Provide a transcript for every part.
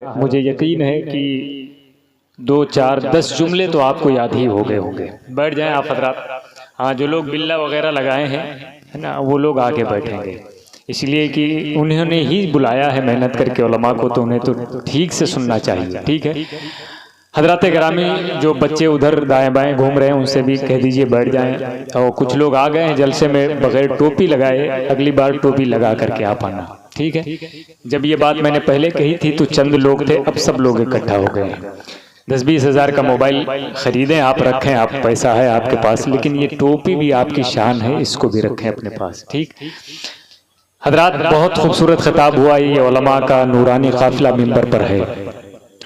मुझे यकीन है कि 2, 4, 10 जुमले तो आपको याद ही हो गए होंगे। बैठ जाएं आप हजरात। हाँ, जो लोग बिल्ला वगैरह लगाए हैं है ना, वो लोग आगे बैठेंगे, इसलिए कि उन्होंने ही बुलाया है मेहनत करके उलमा को, तो उन्हें तो ठीक से सुनना चाहिए। ठीक है हजरात गिरामी, जो बच्चे उधर दाएं बाएं घूम रहे हैं उनसे भी कह दीजिए बैठ जाएं। और कुछ लोग आ गए हैं जलसे में बगैर टोपी लगाए, अगली बार टोपी लगा करके आप आना। ठीक है, जब ये बात मैंने पहले कही थी तो चंद लोग थे, अब सब लोग इकट्ठा हो गए हैं। 10-20 हज़ार का मोबाइल खरीदें आप, रखें आप, पैसा है आपके पास, लेकिन ये टोपी भी आपकी शान है, इसको भी रखें अपने पास। ठीक हजरात, बहुत खूबसूरत खिताब हुआ। ये उलमा का नूरानी काफिला मिंबर पर है,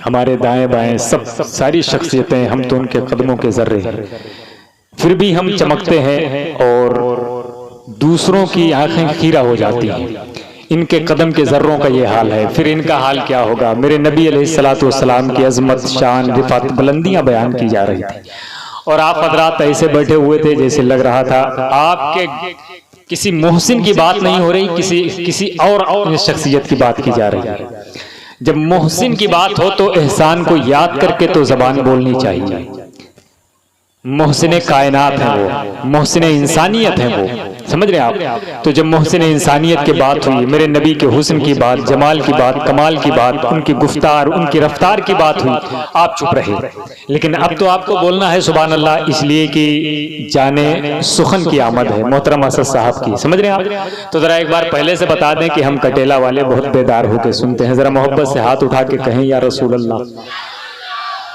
हमारे दाएं बाएं सब सारी शख्सियतें, हम तो उनके कदमों के जर्रे हैं, फिर भी हम चमकते हैं और दूसरों की आंखें खीरा हो जाती हैं। इनके कदम के जर्रों का ये हाल है, फिर इनका हाल क्या होगा। मेरे नबी अलैहिस्सलातु वस्सलाम की अजमत, शान, रिफात, बुलंदियां बयान की जा रही थी और आप हजरात ऐसे बैठे हुए थे जैसे लग रहा था आपके किसी मोहसिन की बात नहीं हो रही, किसी और शख्सियत की बात की जा रही है। जब मोहसिन की बात हो तो एहसान को याद करके तो जबान बोलनी चाहिए। मोहसिन कायनात है वो, मोहसिन इंसानियत है वो, समझ रहे हैं आप। तो जब मोहसिन इंसानियत की बात हुई, मेरे नबी के हुस्न की बात, जमाल की बात, कमाल की बात, उनकी गुफ्तार, उनकी रफ्तार की बात हुई, आप चुप रहे। लेकिन अब तो आपको बोलना है सुभान अल्लाह, इसलिए कि जाने सुखन की आमद है मोहतरम असद साहब की, समझ रहे हैं आप। तो जरा एक बार पहले से बता दें कि हम कटेला वाले बहुत बेदार होकर सुनते हैं। जरा मोहब्बत से हाथ उठा के कहें या रसूल अल्लाह,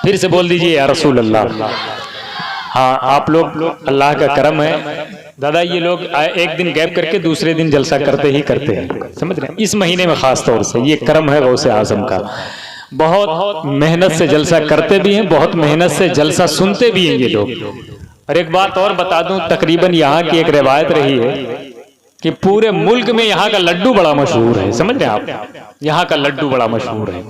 फिर से बोल दीजिए या रसूल अल्लाह। हाँ, आप लोग अल्लाह का करम है दादा, ये लोग एक दिन गैप करके दूसरे दिन जलसा करते ही करते हैं, समझ रहे हैं। इस महीने में खास तौर से ये करम है गौसे आजम का, बहुत मेहनत से जलसा करते भी हैं, बहुत मेहनत से जलसा सुनते भी हैं ये लोग। और एक बात और बता दूं, तकरीबन यहाँ की एक रिवायत रही है कि पूरे मुल्क में यहाँ का लड्डू बड़ा मशहूर है, समझ रहे हैं आप। यहाँ का लड्डू बड़ा मशहूर है,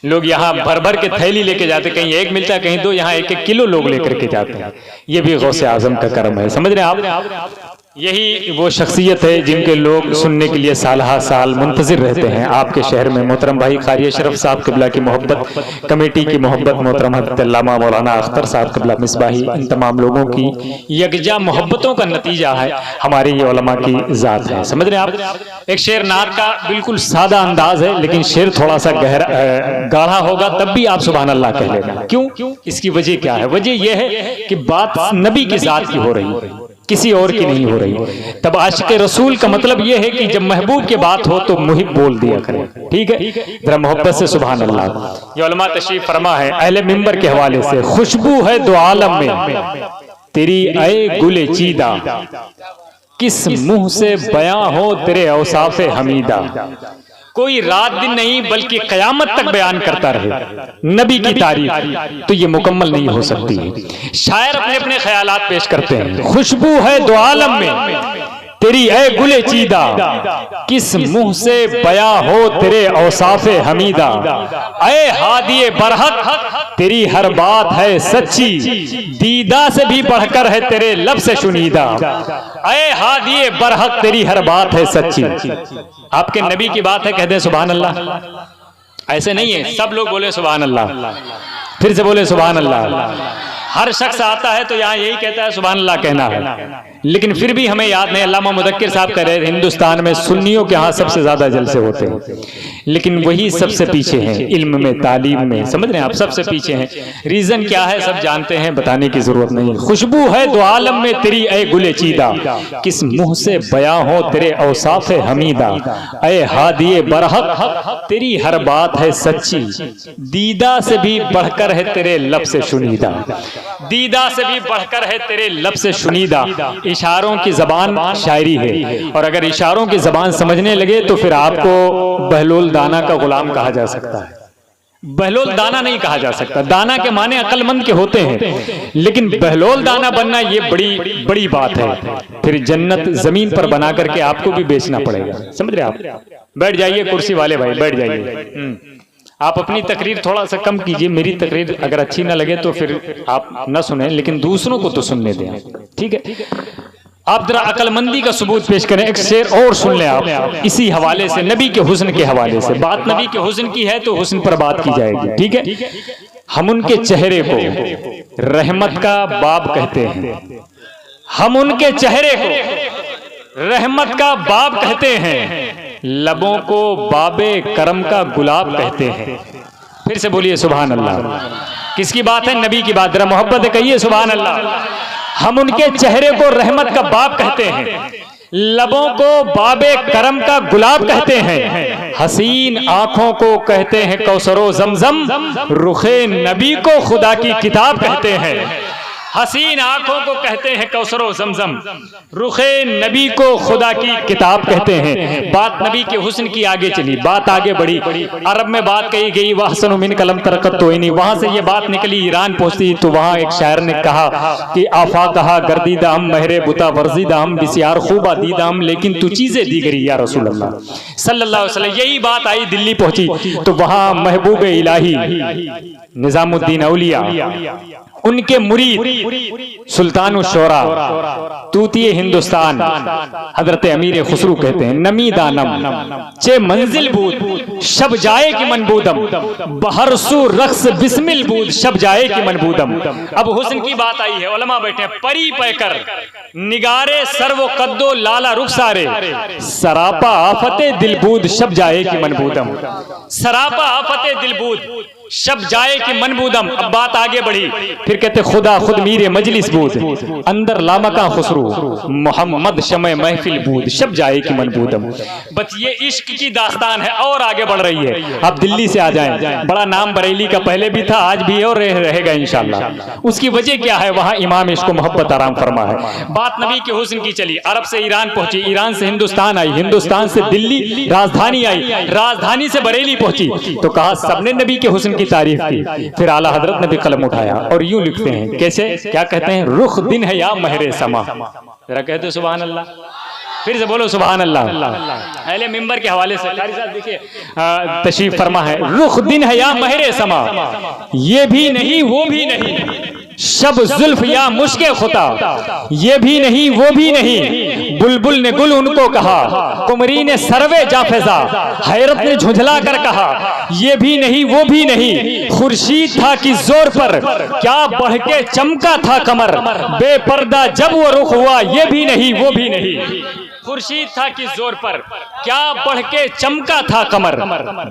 लोग यहाँ भर भर के थैली लेके जाते, कहीं एक मिलता है कहीं दो, यहाँ 1-1 किलो लोग लेकर के जाते हैं। ये भी गौसे आजम का करम है, समझ रहे हैं आप। यही वो शख्सियत है जिनके लोग सुनने के लिए साल साल मुंतजिर रहते हैं आपके शहर में। मोहतरम भाई कारी अशरफ साहब क़िबला की मोहब्बत, कमेटी की मोहब्बत, मोहतरम हज़रत अल्लामा मौलाना अख्तर साहब क़िबला मिसबाही, इन तमाम लोगों की यकजा मोहब्बतों का नतीजा है हमारे ये उलमा की ज़ात है, समझ रहे हैं आप। एक शेर नात का बिल्कुल सादा अंदाज है, लेकिन शेर थोड़ा सा गाढ़ा होगा, तब भी आप सुभान अल्लाह कह लेना। क्यों? इसकी वजह क्या है? वजह यह है कि बात नबी की ज़ात की हो रही है, किसी और की नहीं हो रही। तब आशिक रसूल का मतलब यह है कि जब महबूब की बात हो तो मुहिब बोल दिया करें। ठीक है, जरा मोहब्बत से सुभान अल्लाह। ये उलमा तशरीफ फरमा है अहले मिंबर के हवाले से, खुशबू है दो आलम में तेरी ऐ गुले चीदा, किस मुंह से बयां हो तेरे औसाफे हमीदा। कोई रात दिन नहीं बल्कि कयामत तक बयान करता रहे नबी की तारीफ, तो ये मुकम्मल नहीं हो सकती है। शायर अपने अपने ख्यालात पेश करते हैं। खुशबू है दो आलम में तेरी ऐ गुले चीदा, किस मुंह से बयां हो तेरे औसाफे हमीदा। ऐ हादिए बरहक तेरी हर बात है सच्ची, दीदा से भी बढ़कर है तेरे लब से शुनीदा। ऐ हादिए बरहक तेरी हर बात है सच्ची। आपके नबी की बात है, कह दे सुभान अल्लाह। ऐसे नहीं है, सब लोग बोले सुभान अल्लाह, फिर से बोले सुभान अल्लाह। हर शख्स आता है तो यहाँ यही कहता है सुभान अल्लाह कहना है, लेकिन फिर भी हमें याद नहीं। अल्लामा मुदक्किर साहब कह रहे हिंदुस्तान में सुन्नियों के यहाँ सबसे ज्यादा जलसे होते हैं, लेकिन वही सबसे पीछे हैं इल्म में, तालीम में, समझ रहे हैं आप, सबसे पीछे हैं। रीजन क्या है सब जानते हैं, बताने की जरूरत नहीं। खुशबू है दो आलम में तेरी ऐ गुले चीदा, किस मुंह से बयां हो तेरे औसाफे हमीदा। ऐ हादिए बरहक तेरी हर बात है सच्ची, दीदा से भी बढ़कर है तेरे लब से शुनीदा। दीदा से भी बढ़कर है तेरे लब से शुनीदा। इशारों की जबान शायरी है, और अगर इशारों की जबान समझने लगे तो फिर आपको बहलोल दाना का गुलाम कहा जा सकता है। बहलोल दाना नहीं कहा जा सकता, दाना के माने अक्लमंद के होते हैं, लेकिन बहलोल दाना बनना ये बड़ी बड़ी बात है। फिर जन्नत जमीन पर बना करके आपको भी बेचना पड़ेगा, समझ रहे आप। बैठ जाइए कुर्सी वाले भाई, बैठ जाइए। आप अपनी तकरीर थोड़ा सा कम कीजिए, मेरी तकरीर अगर अच्छी ना लगे तो फिर आप न सुने, लेकिन दूसरों को तो सुनने दें, ठीक है। आप जरा अकलमंदी का सबूत पेश करें। एक शेर और सुन लें आप इसी हवाले से, नबी के हुस्न के हवाले से। बात नबी के हुस्न की है तो हुस्न पर बात की जाएगी, ठीक है। हम उनके चेहरे को रहमत का बाब कहते हैं, हम उनके चेहरे को रहमत का बाब कहते हैं, लबों को बाबे करम का गुलाब कहते हैं। फिर से बोलिए सुभान अल्लाह। किसकी बात है? नबी की बात। जरा मोहब्बत है, कहिए सुभान अल्लाह। हम उनके चेहरे को रहमत का बाब कहते हैं, लबों को बाबे करम का गुलाब कहते हैं, हसीन आंखों को कहते हैं कौसरो जमजम, रुखे नबी को खुदा की किताब कहते हैं। हसीन आंखों को कहते हैं कौसरो जमजम, रुखे नबी को खुदा की किताब कहते हैं। बात नबी के हुस्न की आगे चली, बात आगे बढ़ी, अरब में बात कही गई, वह हसन मिन कलम तरकत तो ही नहीं। वहां से ये बात निकली, ईरान पहुंचती तो वहां एक शायर ने कहा कि आफा कहा गर्दीदा हम महरे बुता वर्जीदा हम बिसियार खूबा दीदा हम, लेकिन तू चीजें दी गई या रसूल अल्लाह सल्लल्लाहु अलैहि वसल्लम। यही बात आई, दिल्ली पहुंची तो वहां महबूब इलाही निजामुद्दीन औलिया, उनके मुरीद सुल्तान शोरा तूतिए हिंदुस्तान हजरत अमीर खुसरू कहते हैं, नमी दानम चे मंजिल बूद शब जाए की मनबूदम, बहरसू रक्स बिस्मिल बूद शब जाए की मनबूदम। अब हुस्न की बात आई है, उलमा बैठे हैं, परी पैकर निगारे सर्व कद्दो लाला रुखसारे, सरापा आफते दिलबूद शब जाए की मनबूदम, सरापा आफते दिलबूद शब जाए कि मनबूदम। अब बात आगे बढ़ी, फिर कहते खुदा खुद मीरे मजलिस बूद, अंदर लामका खुसरू मोहम्मद शमे महफिल बूद शब जाए कि मनबूदम। बस ये इश्क की दास्तान है और आगे बढ़ रही है। अब दिल्ली से आ जाएं, बड़ा नाम बरेली का पहले भी था, आज भी है और रहेगा इंशाअल्लाह। उसकी वजह क्या है? वहां इमाम इश्क मोहब्बत आराम फरमा है। बात नबी के हुस्न की चली, अरब से ईरान पहुंची, ईरान से हिंदुस्तान आई, हिंदुस्तान से दिल्ली राजधानी आई, राजधानी से बरेली पहुंची तो कहा सबने नबी के हुस्न की तारीफ की। फिर आला हजरत ने भी कलम उठाया और यूं लिखते हैं, कैसे, क्या कहते हैं? रुख दिन है या महरे समा। जरा कहते सुभान अल्लाह, फिर से बोलो सुभान अल्लाह। अहले मिंबर के हवाले से कारी साहब देखिए तशरीफ फरमा है, रुख दिन है या महरे समा, ये भी नहीं वो भी नहीं, शब जुल्फ या मुश्के खुता, ये भी नहीं वो भी नहीं, बुलबुल ने गुल उनको कहा, कुमरी ने सरवे जाफेजा, हैरत ने झुंझला कर कहा, ये भी नहीं वो भी नहीं, खुर्शीद था कि जोर पर क्या बढ़ के चमका था कमर, बेपर्दा जब वो रुख हुआ, ये भी नहीं वो भी नहीं, खुर्शीद था कि जोर पर क्या बढ़ के चमका था कमर,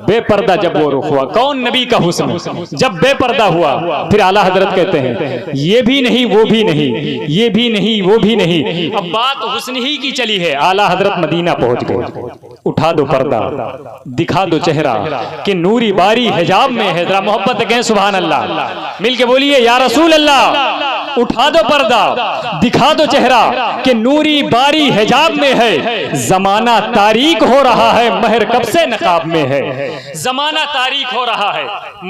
बेपर्दा जब वो रुख हुआ। कौन? नबी का हुस्न जब बेपर्दा हुआ। फिर आला हजरत कहते हैं, ये भी नहीं वो भी नहीं, ये भी नहीं वो भी नहीं। अब बात हुस्न ही की चली है, आला हजरत मदीना पहुंच गए। उठा दो पर्दा, दिखा दो चेहरा कि नूरी बारी हिजाब में है। जरा मोहब्बत कहें सुभान अल्लाह, मिलके बोलिए या रसूल अल्लाह। उठा दो पर्दा, दिखा दो चेहरा कि नूरी बारी हिजाब में है, जमाना तारीक हो रहा है, महर कब से नकाब में है, जमाना तारीक हो रहा है,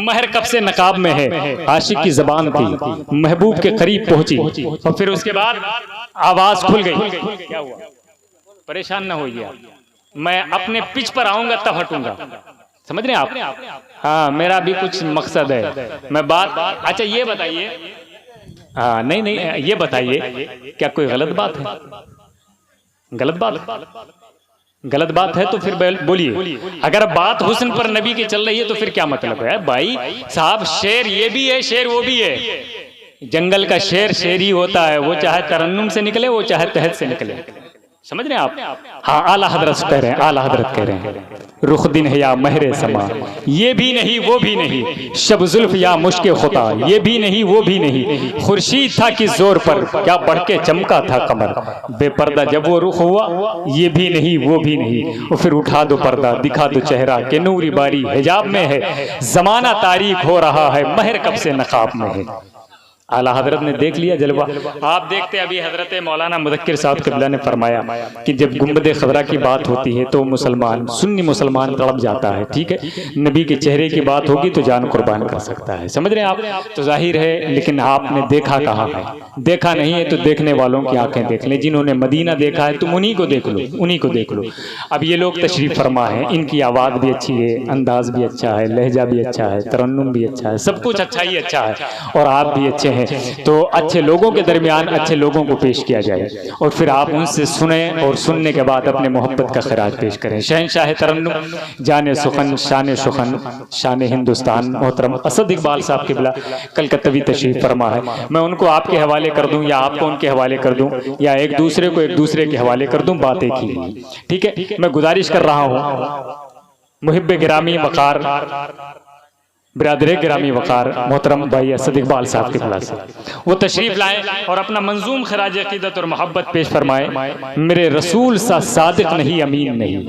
महर कब से नकाब में है। आशिक की जबान थी, महबूब के करीब पहुंची और फिर उसके बाद आवाज खुल गई। क्या हुआ? परेशान न होइए, मैं अपने पिच पर आऊंगा तब हटूंगा, समझ रहे हैं आप? हाँ, मेरा भी कुछ मकसद है। मैं बात, अच्छा ये बताइए, हाँ नहीं नहीं, ये बताइए क्या कोई गलत बात है? गलत बात है तो फिर बोलिए। अगर बात हुस्न पर नबी की चल रही है तो फिर क्या मतलब है? भाई साहब, शेर ये भी है, शेर वो भी है। जंगल का शेर शेर ही होता है, वो चाहे तरन्नुम से निकले, वो चाहे तहत से निकले, समझ रहे हैं आप? हाँ, आला हजरत कह रहे हैं, आला हजरत कह रहे हैं, रुख दिन है या महरे समा, ये भी नहीं वो भी नहीं, शब जुल्फ या मुश्के खुता, ये भी नहीं वो भी नहीं, खुर्शीद था कि जोर पर क्या बढ़ के चमका था कमर, बेपर्दा जब वो रुख हुआ, ये भी नहीं वो भी नहीं। और फिर उठा दो पर्दा, दिखा दो चेहरा कि नूरी बारी हिजाब में है, जमाना तारीख हो रहा है, महर कब से नकाब में है। आला हजरत ने देख लिया जलवा। आप देखते अभी हजरत मौलाना मुदक्किर साहब क़िबला ने फरमाया कि जब गुंबद खजरा की बात होती है तो मुसलमान, सुन्नी मुसलमान तड़प जाता है, ठीक है। नबी के चेहरे की बात होगी तो जान कुर्बान कर सकता है, समझ रहे हैं आप? तो जाहिर है, लेकिन आपने देखा कहाँ है? देखा नहीं है तो देखने वालों की आंखें देख लें। जिन्होंने मदीना देखा है तुम उन्हीं को देख लो, उन्हीं को देख लो। अब ये लोग तशरीफ फरमा है, इनकी आवाज़ भी अच्छी है, अंदाज भी अच्छा है, लहजा भी अच्छा है, तरन्नुम भी अच्छा है, सब कुछ अच्छा ही अच्छा है, और आप भी अच्छे हैं, तो अच्छे लोगों के दरमियान अच्छे लोगों को पेश किया जाए और फिर आप उनसे सुने और सुनने के बाद अपने मोहब्बत का खराज पेश करें। शहनशाह तरन्नुम, जाने सुखन, शान सुखन, शान हिंदुस्तान, मोहतरम असद इकबाल साहब किबला कलकत्तवी तशरीफ फरमा है। मैं उनको आपके हवाले कर दूं या आपको उनके हवाले कर दूं या एक दूसरे को एक दूसरे के हवाले कर दूं, बात एक ही। ठीक है, मैं गुजारिश कर रहा हूं मुहिब्बे गिरामी वकार, बिरादरे गिरामी वकार मोहतरम भाई असद इकबाल साहब के पास वो तशरीफ लाएं और अपना मंजूम खराज अकीदत और मोहब्बत पेश फरमाएं। मेरे रसूल सा सादिक नहीं, अमीन नहीं,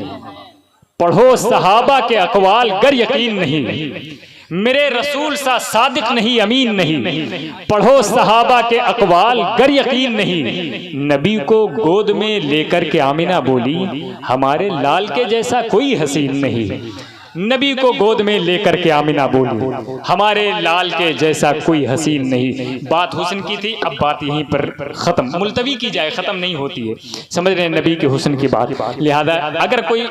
पढ़ो सहाबा के अकवाल गर यकीन नहीं। मेरे रसूल सा सादिक नहीं, अमीन नहीं, पढ़ो सहाबा के अकवाल गर यकीन नहीं। नबी को गोद में लेकर के आमिना बोली, हमारे लाल के जैसा कोई हसीन नहीं। नबी को गोद में लेकर के आमिना बोली, हमारे लाल के जैसा कोई हसीन नहीं। बात हुस्न की थी, अब बात यहीं पर खत्म, मुलतवी की जाए, खत्म नहीं होती है। समझ रहे हैं नबी के हुस्न की बात। लिहाजा अगर कोई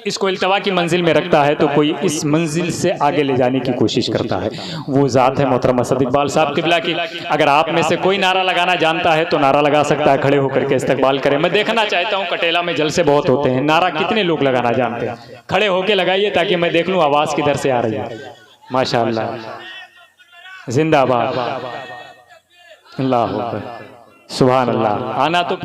इसको इल्तवा की मंजिल में रखता है तो कोई इस मंजिल से आगे ले जाने की कोशिश करता है। वो ज़ात है मोहतरम असद इकबाल साहब किबला की। अगर आप में से कोई नारा लगाना जानता है तो नारा लगा सकता है, खड़े होकर के इस्तकबाल करें। मैं देखना चाहता हूँ, कटेला में जलसे बहुत होते हैं, नारा कितने लोग लगाना जानते हैं? खड़े होके लगाइए ताकि मैं देख लूं आवाज किधर से आ रही है। माशाअल्लाह, जिंदाबाद, अल्लाह सुभान अल्लाह। आना तो